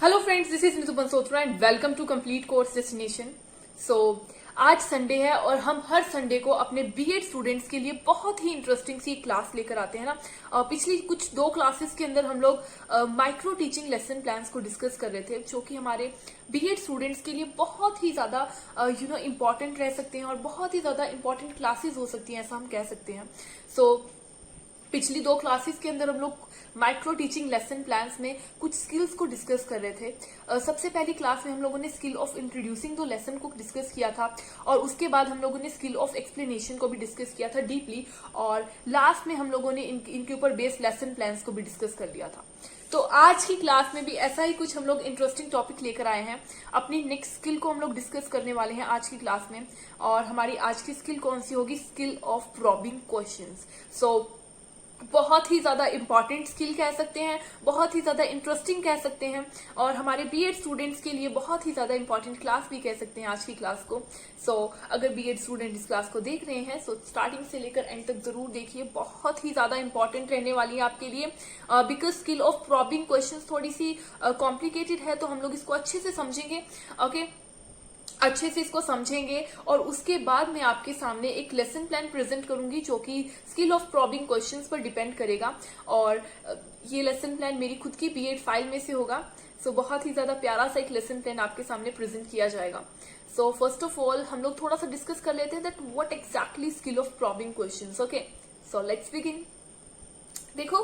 Hello friends, this is Neetu Bansotra and welcome to complete course destination. So आज Sunday है और हम हर संडे को अपने बीएड स्टूडेंट्स के लिए बहुत ही इंटरेस्टिंग सी क्लास लेकर आते हैं ना। पिछली कुछ 2 क्लासेस के अंदर हम लोग माइक्रो टीचिंग लेसन प्लान्स को डिस्कस कर रहे थे, जो कि हमारे बीएड स्टूडेंट्स के लिए बहुत ही ज्यादा इंपॉर्टेंट रह सकते हैं और बहुत ही ज्यादा इंपॉर्टेंट क्लासेस हो सकती हैं, ऐसा हम कह सकते हैं। पिछली 2 क्लासेस के अंदर हम लोग माइक्रो टीचिंग लेसन प्लान्स में कुछ स्किल्स को डिस्कस कर रहे थे। सबसे पहली क्लास में हम लोगों ने skill of introducing the lesson को डिस्कस किया था और उसके बाद हम लोगों ने स्किल ऑफ एक्सप्लेनेशन को भी डिस्कस किया था डीपली, और लास्ट में हम लोगों ने इनके ऊपर बेस्ड लेसन प्लान्स को भी डिस्कस कर लिया था। तो आज की क्लास में भी ऐसा ही कुछ हम लोग इंटरेस्टिंग टॉपिक लेकर आए हैं। अपनी नेक्स्ट स्किल को हम लोग डिस्कस करने वाले हैं आज की क्लास में, और हमारी आज की स्किल कौन सी होगी? Skill of probing questions. बहुत ही ज्यादा इंपॉर्टेंट स्किल कह सकते हैं, बहुत ही ज्यादा इंटरेस्टिंग कह सकते हैं, और हमारे बीएड स्टूडेंट्स के लिए बहुत ही ज्यादा इंपॉर्टेंट क्लास भी कह सकते हैं आज की क्लास को। अगर बीएड स्टूडेंट इस क्लास को देख रहे हैं स्टार्टिंग से लेकर एंड तक जरूर देखिए, बहुत ही ज्यादा इंपॉर्टेंट रहने वाली है आपके लिए, because skill of probing questions थोड़ी सी कॉम्प्लिकेटेड है, तो हम लोग इसको अच्छे से समझेंगे। अच्छे से इसको समझेंगे और उसके बाद मैं आपके सामने एक लेसन प्लान प्रेजेंट करूंगी जो कि स्किल ऑफ प्रॉबिंग क्वेश्चंस पर डिपेंड करेगा, और ये लेसन प्लान मेरी खुद की बीएड फाइल में से होगा। बहुत ही ज्यादा प्यारा सा एक लेसन प्लान आपके सामने प्रेजेंट किया जाएगा। फर्स्ट ऑफ ऑल हम लोग थोड़ा सा डिस्कस कर लेते हैं that what exactly skill of probing questions. Okay, so let's begin. देखो,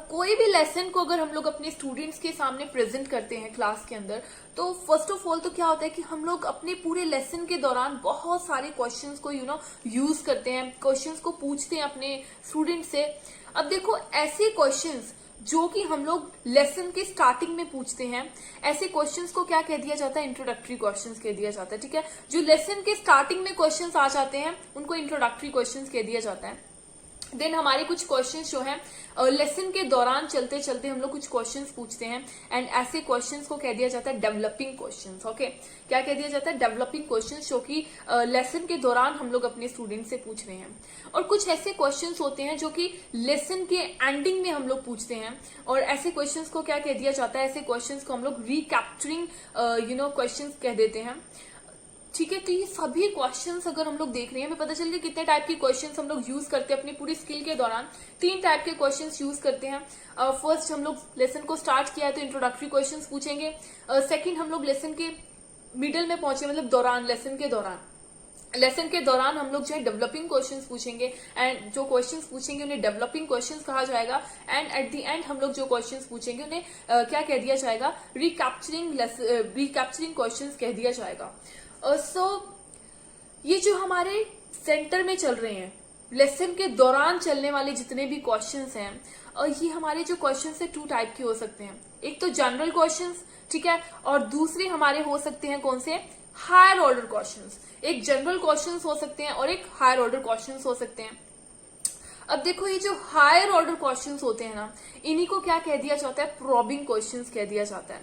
कोई भी लेसन को अगर हम लोग अपने स्टूडेंट्स के सामने प्रेजेंट करते हैं क्लास के अंदर, तो फर्स्ट ऑफ ऑल तो क्या होता है कि हम लोग अपने पूरे लेसन के दौरान बहुत सारे क्वेश्चंस को यूज करते हैं, क्वेश्चंस को पूछते हैं अपने स्टूडेंट से। अब देखो, ऐसे क्वेश्चंस जो कि हम लोग लेसन के स्टार्टिंग में पूछते हैं, ऐसे क्वेश्चंस को क्या कह दिया जाता है? इंट्रोडक्टरी क्वेश्चंस कह दिया जाता है। ठीक है, जो लेसन के स्टार्टिंग में क्वेश्चंस आ जाते हैं उनको इंट्रोडक्टरी क्वेश्चंस कह दिया जाता है। देन हमारे कुछ क्वेश्चंस जो हैं लेसन के दौरान चलते चलते हम लोग कुछ क्वेश्चंस पूछते हैं, एंड ऐसे क्वेश्चंस को कह दिया जाता है डेवलपिंग क्वेश्चंस। ओके, क्या कह दिया जाता है? डेवलपिंग क्वेश्चंस, जो कि लेसन के दौरान हम लोग अपने स्टूडेंट से पूछ रहे हैं। और कुछ ऐसे क्वेश्चंस होते हैं जो कि लेसन के एंडिंग में हम लोग पूछते हैं, और ऐसे क्वेश्चंस को क्या कह दिया जाता है? ऐसे क्वेश्चंस को हम लोग रिकैप्चरिंग क्वेश्चंस कह देते हैं। ठीक है, तो ये सभी क्वेश्चंस अगर हम लोग देख रहे हैं, हमें पता चल गया कितने टाइप के क्वेश्चंस हम लोग यूज करते हैं अपनी पूरी स्किल के दौरान। 3 टाइप के क्वेश्चंस यूज करते हैं। फर्स्ट, हम लोग लेसन को स्टार्ट किया है तो इंट्रोडक्टरी क्वेश्चंस पूछेंगे। सेकंड, हम लोग लेसन के मिडल में पहुंचे, मतलब दौरान, लेसन के दौरान हम लोग जो है डेवलपिंग क्वेश्चंस पूछेंगे, एंड जो क्वेश्चंस पूछेंगे उन्हें डेवलपिंग क्वेश्चंस कहा जाएगा। एंड एट द एंड हम लोग जो क्वेश्चंस पूछेंगे उन्हें क्या कह दिया जाएगा? रिकैप्चरिंग क्वेश्चंस कह दिया जाएगा। ये जो हमारे सेंटर में चल रहे हैं, लेसन के दौरान चलने वाले जितने भी क्वेश्चंस हैं, ये हमारे जो क्वेश्चंस है 2 टाइप के हो सकते हैं। एक तो जनरल क्वेश्चंस, ठीक है, और दूसरे हमारे हो सकते हैं कौन से? Higher order questions. एक जनरल क्वेश्चंस हो सकते हैं और एक हायर ऑर्डर क्वेश्चंस हो सकते हैं। अब देखो, ये जो हायर ऑर्डर क्वेश्चंस होते हैं ना, इन्हीं को क्या कह दिया जाता है? प्रॉबिंग क्वेश्चंस कह दिया जाता है।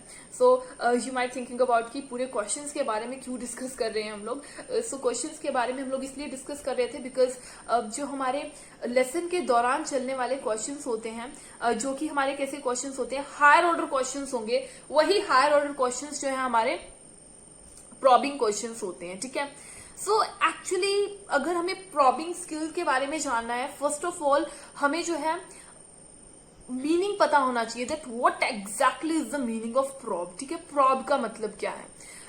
यू माइट थिंकिंग अबाउट कि पूरे क्वेश्चंस के बारे में क्यों डिस्कस कर रहे हैं हम लोग। क्वेश्चंस के बारे में हम लोग इसलिए डिस्कस कर रहे थे बिकॉज जो हमारे लेसन के दौरान चलने वाले क्वेश्चंस होते हैं, जो कि हमारे कैसे क्वेश्चंस होते हैं? हायर ऑर्डर क्वेश्चंस होंगे। वही हायर ऑर्डर क्वेश्चंस जो है हमारे प्रॉबिंग क्वेश्चंस होते हैं। ठीक है, एक्चुअली अगर हमें प्रॉबिंग स्किल के बारे में जानना है, फर्स्ट ऑफ ऑल हमें जो है मीनिंग पता होना चाहिए that what exactly is the meaning of probe. ठीक है, प्रॉब का मतलब क्या है?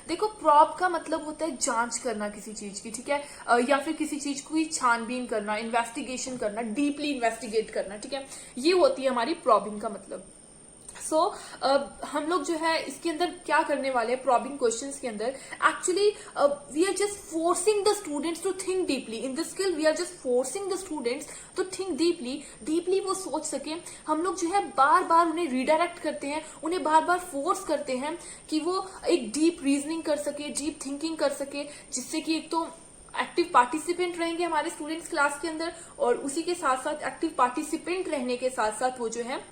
देखो, प्रॉब का मतलब होता है जांच करना किसी चीज की, ठीक है, या फिर किसी चीज को छानबीन करना, इन्वेस्टिगेशन करना, डीपली इन्वेस्टिगेट करना। ठीक है, ये होती है हमारी प्रॉबिंग का मतलब। हम लोग जो है इसके अंदर क्या करने वाले हैं प्रॉबिंग क्वेश्चंस के अंदर? Actually we are just forcing the students to think deeply in this skill. We are just forcing the students to think deeply वो सोच सके। हम लोग जो है बार बार उन्हें रिडायरेक्ट करते हैं, उन्हें बार बार फोर्स करते हैं कि वो एक डीप रीजनिंग कर सके, डीप थिंकिंग कर सके, जिससे कि एक तो एक्टिव पार्टिसिपेंट रहेंगे हमारे स्टूडेंट्स क्लास के अंदर, और उसी के साथ साथ एक्टिव पार्टिसिपेंट रहने के साथ साथ वो जो है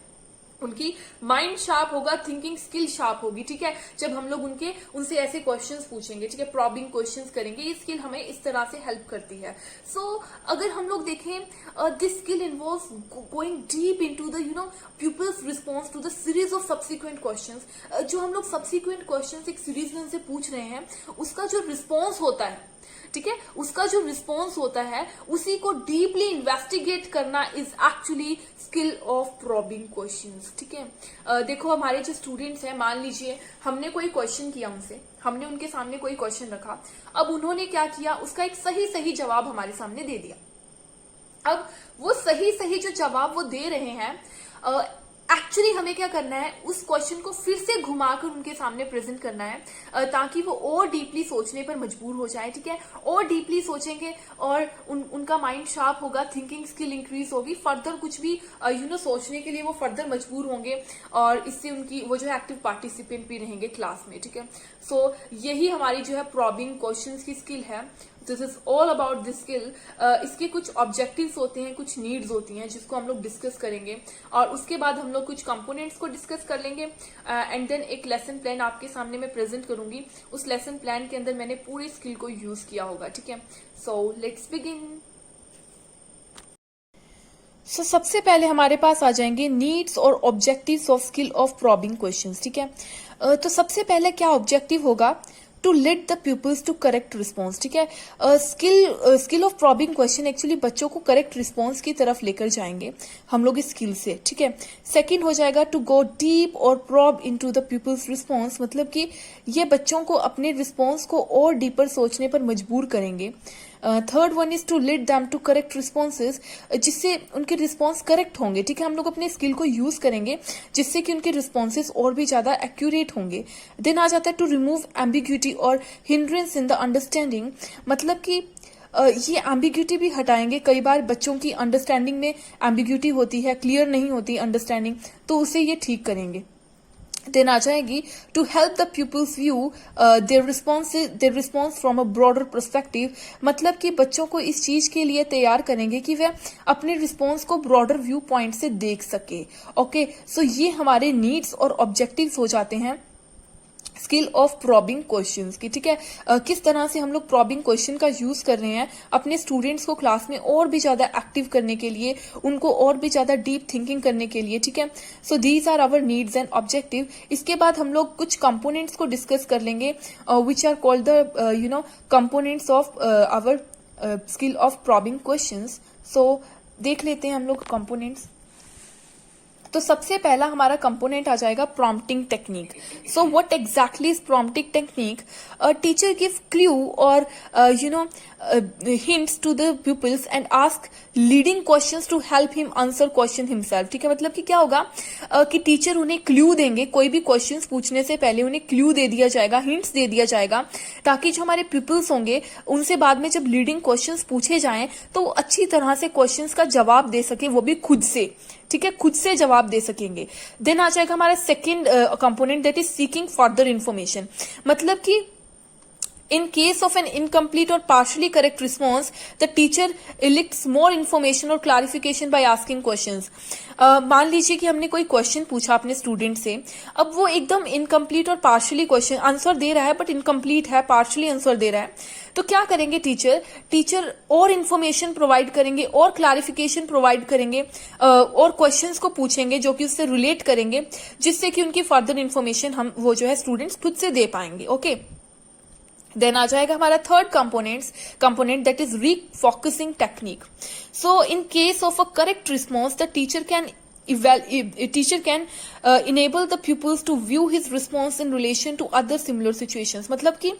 उनकी माइंड शार्प होगा, थिंकिंग स्किल शार्प होगी, ठीक है, जब हम लोग उनसे ऐसे क्वेश्चंस पूछेंगे, ठीक है, प्रॉबिंग क्वेश्चंस करेंगे, ये स्किल हमें इस तरह से हेल्प करती है। सो अगर हम लोग देखें, this skill involves going deep into the pupils response to the series of subsequent questions. जो हम लोग सब्सिक्वेंट क्वेश्चंस एक सीरीज में उनसे पूछ रहे हैं, उसका जो रिस्पॉन्स होता है, ठीक है, उसका जो रिस्पॉन्स होता है उसी को डीपली इन्वेस्टिगेट करना is actually skill of probing questions, ठीक है। देखो हमारे जो स्टूडेंट्स हैं, मान लीजिए हमने कोई क्वेश्चन किया उनसे, हमने उनके सामने कोई क्वेश्चन रखा, अब उन्होंने क्या किया, उसका एक सही जवाब हमारे सामने दे दिया। अब वो सही जो जवाब वो दे रहे हैं, एक्चुअली हमें क्या करना है, उस क्वेश्चन को फिर से घुमाकर उनके सामने प्रेजेंट करना है, ताकि वो और डीपली सोचने पर मजबूर हो जाए, ठीक है, और डीपली सोचेंगे और उनका माइंड शार्प होगा, थिंकिंग स्किल इंक्रीज होगी, फर्दर कुछ भी सोचने के लिए वो फर्दर मजबूर होंगे, और इससे उनकी वो जो है एक्टिव पार्टिसिपेंट भी रहेंगे क्लास में, ठीक है। सो यही हमारी जो है प्रॉबिंग क्वेश्चंस की स्किल है। This is all about this skill. इसके कुछ ऑब्जेक्टिव्स होते हैं, कुछ नीड्स होती हैं, जिसको हम लोग डिस्कस करेंगे, और उसके बाद हम लोग कुछ कंपोनेंट्स को डिस्कस कर लेंगे, एंड देन एक लेसन प्लान आपके सामने मैं प्रेजेंट करूंगी। उस लेसन प्लान के अंदर मैंने पूरी स्किल को यूज किया होगा, ठीक है। So let's begin. सो सबसे पहले हमारे पास आ जाएंगे नीड्स और objectives of skill of probing questions, ठीक है। तो सबसे पहले क्या ऑब्जेक्टिव होगा, to let the pupils to correct response, ठीक है। Skill of probing question actually बच्चों को करेक्ट रिस्पॉन्स की तरफ लेकर जाएंगे हम लोग इस स्किल से, ठीक है। सेकंड हो जाएगा टू गो डीप और probe into the pupils response, मतलब कि ये बच्चों को अपने रिस्पॉन्स को और डीपर सोचने पर मजबूर करेंगे। Third one is to let them to correct responses, जिससे उनके रिस्पॉन्स करेक्ट होंगे, ठीक है। हम लोग अपने स्किल को यूज करेंगे जिससे कि उनके रिस्पॉन्सेज और भी ज्यादा एक्यूरेट होंगे। देन आ जाता है टू रिमूव एम्बिग्यूटी और हिंड्रेंस इन द अंडरस्टैंडिंग, मतलब कि ये एम्बिग्यूटी भी हटाएंगे। कई बार बच्चों की अंडरस्टैंडिंग में एम्बिग्यूटी होती है, क्लियर नहीं होती अंडरस्टैंडिंग, तो उसे ये ठीक करेंगे। देन आ जाएगी to help the pupils view their response from a broader perspective, मतलब कि बच्चों को इस चीज के लिए तैयार करेंगे कि वे अपने रिस्पॉन्स को ब्रॉडर व्यू पॉइंट से देख सके। ओके, सो ये हमारे नीड्स और ऑब्जेक्टिव्स हो जाते हैं स्किल ऑफ प्रॉबिंग क्वेश्चंस की, ठीक है। किस तरह से हम लोग प्रॉबिंग क्वेश्चन का यूज कर रहे हैं अपने स्टूडेंट्स को क्लास में और भी ज्यादा एक्टिव करने के लिए, उनको और भी ज्यादा डीप थिंकिंग करने के लिए, ठीक है। So these are our needs and objective. इसके बाद हम लोग कुछ कंपोनेंट्स को डिस्कस कर लेंगे which are called the components of our skill of probing questions. So देख लेते हैं हम लोग कंपोनेंट्स। तो सबसे पहला हमारा कंपोनेंट आ जाएगा prompting technique. So what exactly is prompting technique? Teacher give clue और hints to the pupils and ask leading questions to help him answer question himself, ठीक है। मतलब कि क्या होगा कि टीचर उन्हें क्लू देंगे, कोई भी क्वेश्चंस पूछने से पहले उन्हें क्लू दे दिया जाएगा, हिंट्स दे दिया जाएगा, ताकि जो हमारे पीपल्स होंगे उनसे बाद में जब लीडिंग क्वेश्चंस पूछे जाएं तो वो अच्छी तरह से क्वेश्चंस का जवाब दे सके, वो भी खुद से, ठीक है, खुद से जवाब दे सकेंगे। देन आ जाएगा हमारा second component, that is seeking further information, मतलब कि in case of an incomplete or partially correct response, the teacher elicits more information or clarification by asking questions. मान लीजिए कि हमने कोई क्वेश्चन पूछा अपने स्टूडेंट से, अब वो एकदम इनकम्प्लीट और पार्शियली क्वेश्चन आंसर दे रहा है, बट इनकम्प्लीट है, पार्शियली आंसर दे रहा है, तो क्या करेंगे टीचर और इन्फॉर्मेशन प्रोवाइड करेंगे और क्लैरिफिकेशन प्रोवाइड करेंगे और क्वेश्चंस को पूछेंगे जो कि उससे रिलेट करेंगे, जिससे कि उनकी फर्दर इन्फॉर्मेशन हम वो जो है स्टूडेंट्स खुद से दे पाएंगे। ओके, देन आ जाएगा हमारा third component that is refocusing technique. So in case of a correct response the teacher can enable the pupils to view his response in relation to other similar situations, मतलब कि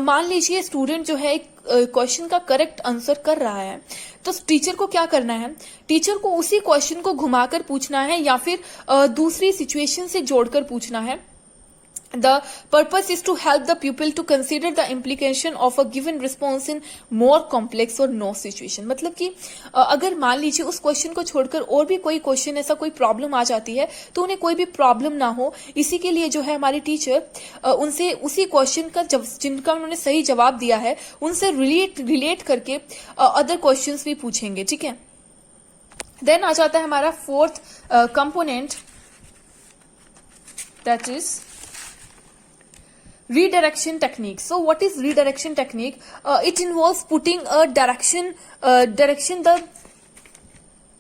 मान लीजिए student जो है एक क्वेश्चन का correct answer कर रहा है, तो टीचर को क्या करना है, टीचर को उसी क्वेश्चन को घुमाकर पूछना है या फिर दूसरी सिचुएशन से जोड़कर पूछना है। The purpose is to help the pupil to consider the implication of a given response in more complex or no situation, मतलब कि अगर मान लीजिए उस क्वेश्चन को छोड़कर और भी कोई क्वेश्चन, ऐसा कोई प्रॉब्लम आ जाती है, तो उन्हें कोई भी प्रॉब्लम ना हो, इसी के लिए जो है हमारे टीचर उनसे उसी क्वेश्चन का जिनका उन्होंने सही जवाब दिया है उनसे रिलेट करके अदर क्वेश्चंस भी पूछेंगे, ठीक है। देन आ जाता है हमारा fourth component, that is redirection technique. So what is redirection technique? It involves putting a direction the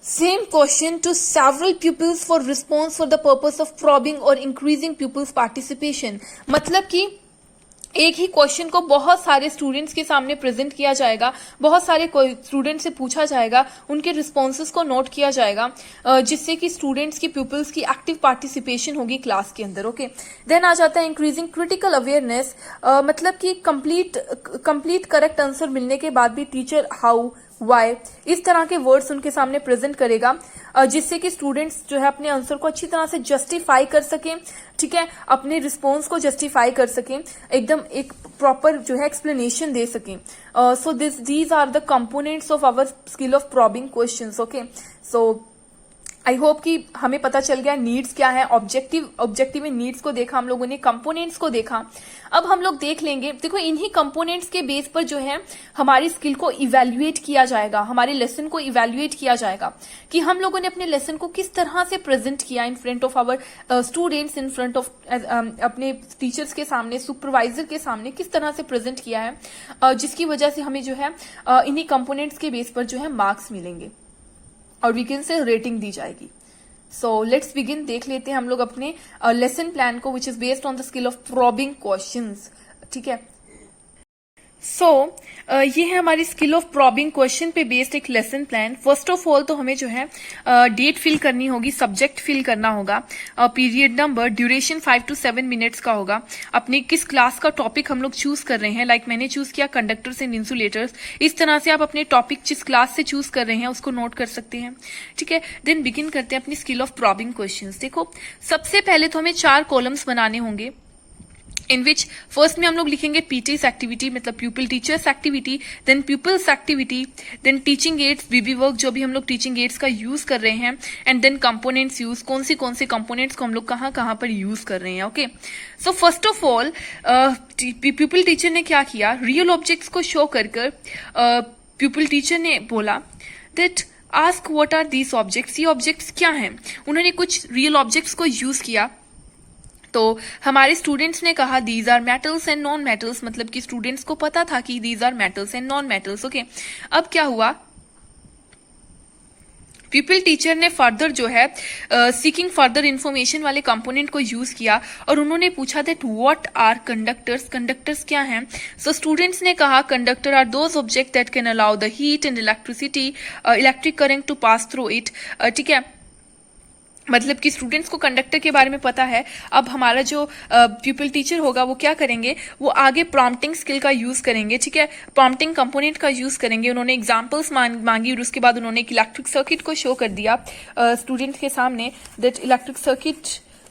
same question to several pupils for response for the purpose of probing or increasing pupils participation. मतलब कि एक ही question को बहुत सारे students के सामने present किया जाएगा, बहुत सारे स्टूडेंट से पूछा जाएगा, उनके रिस्पॉन्सेस को नोट किया जाएगा, जिससे कि स्टूडेंट्स की प्यूपल्स की एक्टिव पार्टिसिपेशन होगी क्लास के अंदर. ओके, देन आ जाता है इंक्रीजिंग क्रिटिकल अवेयरनेस. मतलब कि कंप्लीट करेक्ट आंसर मिलने के बाद भी टीचर हाउ, वाई, इस तरह के वर्ड्स उनके सामने प्रेजेंट करेगा, जिससे कि स्टूडेंट्स जो है अपने आंसर को अच्छी तरह से जस्टिफाई कर सकें. ठीक है, अपने रिस्पॉन्स को जस्टिफाई कर सकें, एकदम एक प्रॉपर जो है एक्सप्लेनेशन दे सकें. So these are the components of our skill of probing questions. Okay, so I hope कि हमें पता चल गया नीड्स क्या है. ऑब्जेक्टिव में नीड्स को देखा हम लोगों ने, कंपोनेंट्स को देखा. अब हम लोग देख लेंगे, देखो इन्हीं कंपोनेंट्स के बेस पर जो है हमारी स्किल को इवेल्युएट किया जाएगा, हमारे लेसन को इवेल्युएट किया जाएगा कि हम लोगों ने अपने लेसन को किस तरह से प्रेजेंट किया in front of our students, in front of अपने टीचर्स के सामने, सुपरवाइजर के सामने किस तरह से प्रेजेंट किया है, जिसकी वजह से हमें जो है इन्हीं कंपोनेंट्स के बेस पर जो है मार्क्स मिलेंगे और वीकेंड से रेटिंग दी जाएगी. So let's begin. देख लेते हैं हम लोग अपने लेसन प्लान को, which is based on the skill of probing questions. ठीक है, सो ये है हमारी स्किल ऑफ प्रॉबिंग क्वेश्चन पे बेस्ड एक lesson plan. First of all तो हमें जो है डेट फिल करनी होगी, सब्जेक्ट फिल करना होगा, period number, duration 5 to 7 minutes का होगा, अपनी किस क्लास का टॉपिक हम लोग चूज कर रहे हैं. लाइक मैंने चूज किया कंडक्टर्स एंड इंसुलेटर्स. इस तरह से आप अपने टॉपिक जिस क्लास से चूज कर रहे हैं उसको नोट कर सकते हैं. ठीक है, देन बिगिन करते हैं अपनी स्किल ऑफ प्रॉबिंग क्वेश्चन. देखो सबसे पहले तो हमें 4 कॉलम्स बनाने होंगे, इन विच फर्स्ट में हम लोग लिखेंगे पीटीएस एक्टिविटी, मतलब pupil teachers activity, then pupils activity, then teaching aids, BB work जो भी हम लोग टीचिंग एड्स का यूज कर रहे हैं, एंड देन कंपोनेंट्स यूज, कौन से कंपोनेंट्स को हम लोग कहाँ पर यूज कर रहे हैं. Okay, so first of all प्यूपिल teacher ने क्या किया, रियल ऑब्जेक्ट्स को शो कर प्यूपिल टीचर ने बोला that ask what are these objects, ये ऑब्जेक्ट्स क्या हैं. उन्होंने कुछ रियल ऑब्जेक्ट्स को यूज किया, तो हमारे स्टूडेंट्स ने कहा these are metals and non metals, मतलब कि स्टूडेंट्स को पता था कि these are metals and non metals. Okay, अब क्या हुआ, प्यूपिल टीचर ने फर्दर जो है सीकिंग फर्दर इंफॉर्मेशन वाले कंपोनेंट को यूज किया और उन्होंने पूछा that what are conductors, conductors क्या हैं. सो स्टूडेंट्स ने कहा conductor are those object that can allow the heat and electricity, electric current to pass through it. ठीक है, मतलब कि स्टूडेंट्स को कंडक्टर के बारे में पता है. अब हमारा जो प्यूपिल टीचर होगा वो क्या करेंगे, वो आगे प्रॉम्प्टिंग स्किल का यूज करेंगे. ठीक है, प्रॉम्प्टिंग कंपोनेंट का यूज करेंगे. उन्होंने एग्जांपल्स मांगी और उसके बाद उन्होंने एक इलेक्ट्रिक सर्किट को शो कर दिया स्टूडेंट के सामने. दैट इलेक्ट्रिक सर्किट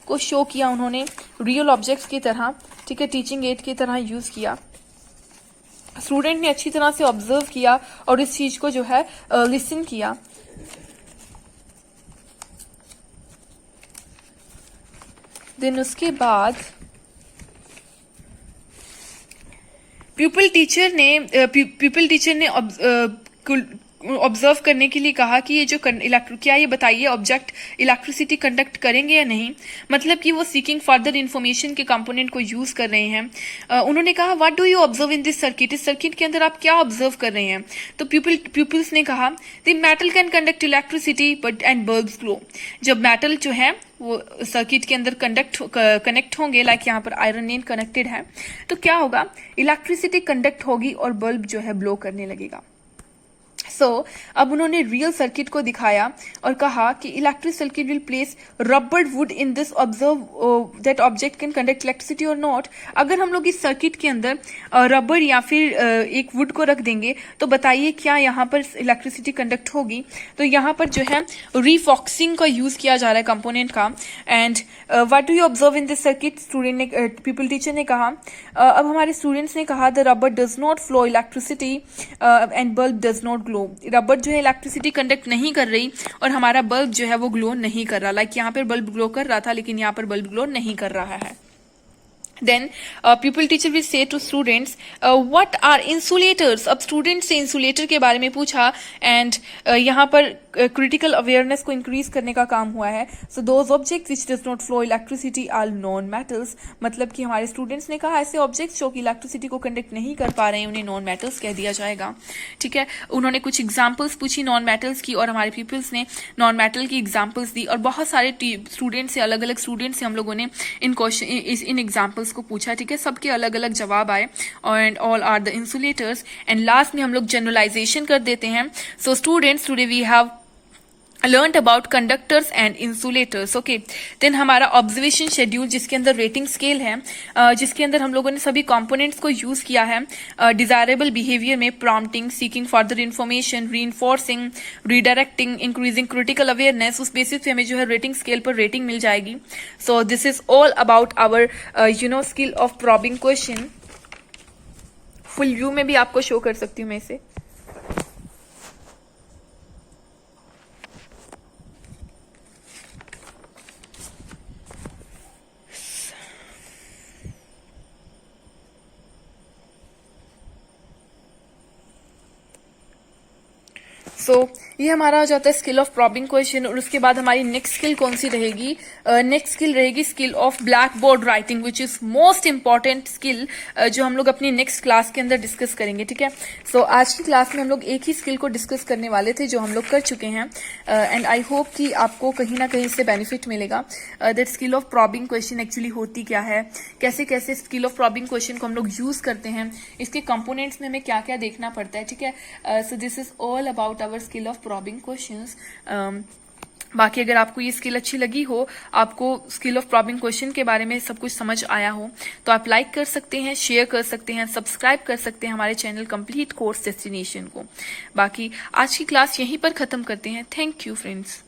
को शो किया उन्होंने रियल ऑब्जेक्ट्स की तरह. ठीक है, टीचिंग एड की तरह यूज किया. स्टूडेंट ने अच्छी तरह से ऑब्जर्व किया और इस चीज को जो है लिसन किया. देन उसके बाद प्यूपिल टीचर ने ऑब्जर्व करने के लिए कहा कि ये जो क्या ये बताइए ऑब्जेक्ट इलेक्ट्रिसिटी कंडक्ट करेंगे या नहीं. मतलब कि वो सीकिंग फर्दर इन्फॉर्मेशन के कंपोनेंट को यूज कर रहे हैं. उन्होंने कहा what do you observe in this circuit, इस सर्किट के अंदर आप क्या ऑब्जर्व कर रहे हैं. तो प्यूपिल्स ने कहा the metal can conduct electricity but and bulbs glow. जब मेटल जो है वो सर्किट के अंदर कनेक्ट होंगे, लाइक यहाँ पर आयरन नेन कनेक्टेड है, तो क्या होगा, इलेक्ट्रिसिटी कंडक्ट होगी और बल्ब जो है ब्लो करने लगेगा. अब उन्होंने रियल सर्किट को दिखाया और कहा कि इलेक्ट्रिक सर्किट विल प्लेस रबड़ would in this, observe that object can conduct electricity और नॉट. अगर हम लोग इस सर्किट के अंदर रबड़ या फिर एक वुड को रख देंगे तो बताइए क्या यहाँ पर इलेक्ट्रिसिटी कंडक्ट होगी. तो यहाँ पर जो है रीफॉक्सिंग का यूज किया जा रहा है कंपोनेंट का. And what do you observe in this circuit, student ने पीपल टीचर ने कहा. अब हमारे स्टूडेंट्स ने कहा द रबड़ does not flow electricity and bulb does not glow. Rubber जो है इलेक्ट्रिसिटी कंडक्ट नहीं कर रही और हमारा बल्ब जो है वो ग्लो नहीं कर रहा. लाइक यहाँ पर बल्ब ग्लो कर रहा था लेकिन यहाँ पर बल्ब ग्लो नहीं कर रहा है. Then pupil teacher will say to students what are insulators. अब स्टूडेंट से इंसुलेटर के बारे में पूछा एंड यहाँ पर क्रिटिकल अवेयरनेस को इंक्रीज करने का काम हुआ है. So those objects which does not flow electricity are non metals. मतलब कि हमारे स्टूडेंट्स ने कहा ऐसे ऑब्जेक्ट्स जो कि इलेक्ट्रिसिटी को कंडक्ट नहीं कर पा रहे हैं उन्हें नॉन मेटल्स कह दिया जाएगा. ठीक है, उन्होंने कुछ एग्जाम्पल्स पूछी नॉन मेटल्स की और हमारे पीपल्स ने नॉन मेटल की एग्जाम्पल्स दी और बहुत सारे स्टूडेंट्स से, अलग अलग स्टूडेंट्स से हम लोगों ने इन एग्जाम्पल्स को पूछा. ठीक है, सबके अलग अलग जवाब आए and all are the insulators. And last में हम लोग जनरलाइजेशन कर देते हैं. So students, today we have learned about conductors and insulators. Okay, then हमारा ऑब्जर्वेशन शेड्यूल जिसके अंदर रेटिंग स्केल है, जिसके अंदर हम लोगों ने सभी कंपोनेंट्स को यूज किया है. डिजायरेबल बिहेवियर में prompting, seeking further information, reinforcing, redirecting, increasing critical awareness, उस बेसिस पे हमें जो है रेटिंग स्केल पर रेटिंग मिल जाएगी. So this is all about our skill of probing question. Full view में भी आपको शो कर सकती हूँ मैं इसे. सो ये हमारा हो जाता है स्किल ऑफ प्रॉबिंग क्वेश्चन. और उसके बाद हमारी नेक्स्ट स्किल कौन सी रहेगी? नेक्स्ट स्किल रहेगी skill of black board writing, which is most important skill जो हम लोग अपनी नेक्स्ट क्लास के अंदर डिस्कस करेंगे. ठीक है, सो आज की क्लास में हम लोग एक ही स्किल को डिस्कस करने वाले थे जो हम लोग कर चुके हैं. एंड आई होप कि आपको कहीं ना कहीं से बेनिफिट मिलेगा. That skill of probing question actually होती क्या है, कैसे कैसे स्किल ऑफ प्रॉबिंग क्वेश्चन को हम लोग यूज करते हैं, इसके कंपोनेंट्स में हमें क्या क्या देखना पड़ता है. ठीक है, so this is all about our skill of probing questions. बाकी अगर आपको ये स्किल अच्छी लगी हो, आपको स्किल ऑफ प्रॉबिंग क्वेश्चन के बारे में सब कुछ समझ आया हो, तो आप लाइक कर सकते हैं, शेयर कर सकते हैं, सब्सक्राइब कर सकते हैं हमारे चैनल कंप्लीट कोर्स डेस्टिनेशन को. बाकी आज की क्लास यहीं पर खत्म करते हैं. Thank you friends.